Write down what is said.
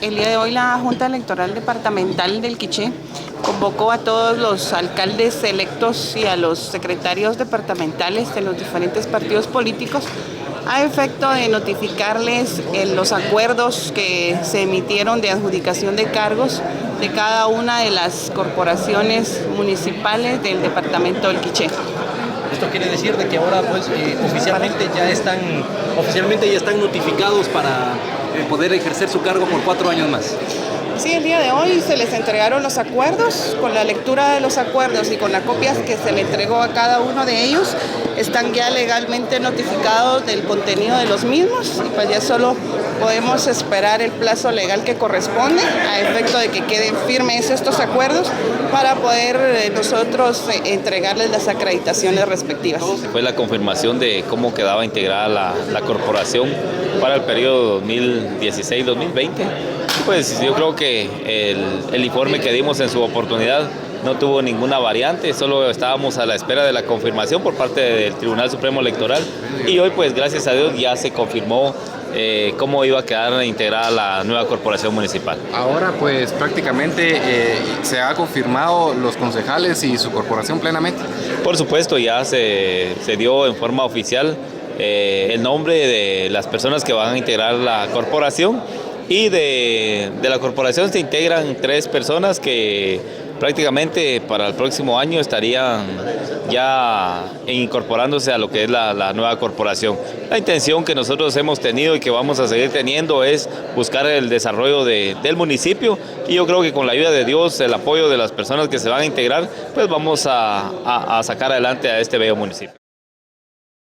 El día de hoy la Junta Electoral Departamental del Quiché convocó a todos los alcaldes electos y a los secretarios departamentales de los diferentes partidos políticos a efecto de notificarles los acuerdos que se emitieron de adjudicación de cargos de cada una de las corporaciones municipales del departamento del Quiché. Esto quiere decir de que ahora pues oficialmente ya están notificados para poder ejercer su cargo por 4 años más. Sí, el día de hoy se les entregaron los acuerdos. Con la lectura de los acuerdos y con las copias que se le entregó a cada uno de ellos, están ya legalmente notificados del contenido de los mismos y pues ya solo podemos esperar el plazo legal que corresponde a efecto de que queden firmes estos acuerdos para poder nosotros entregarles las acreditaciones respectivas. Fue la confirmación de cómo quedaba integrada la corporación para el periodo 2016-2020. Pues yo creo que el informe que dimos en su oportunidad no tuvo ninguna variante, solo estábamos a la espera de la confirmación por parte del Tribunal Supremo Electoral y hoy pues gracias a Dios ya se confirmó cómo iba a quedar integrada la nueva corporación municipal. Ahora pues prácticamente se ha confirmado los concejales y su corporación plenamente. Por supuesto, ya se dio en forma oficial el nombre de las personas que van a integrar la corporación y de la corporación se integran 3 personas que prácticamente para el próximo año estarían ya incorporándose a lo que es la nueva corporación. La intención que nosotros hemos tenido y que vamos a seguir teniendo es buscar el desarrollo del municipio y yo creo que con la ayuda de Dios, el apoyo de las personas que se van a integrar, pues vamos a sacar adelante a este bello municipio.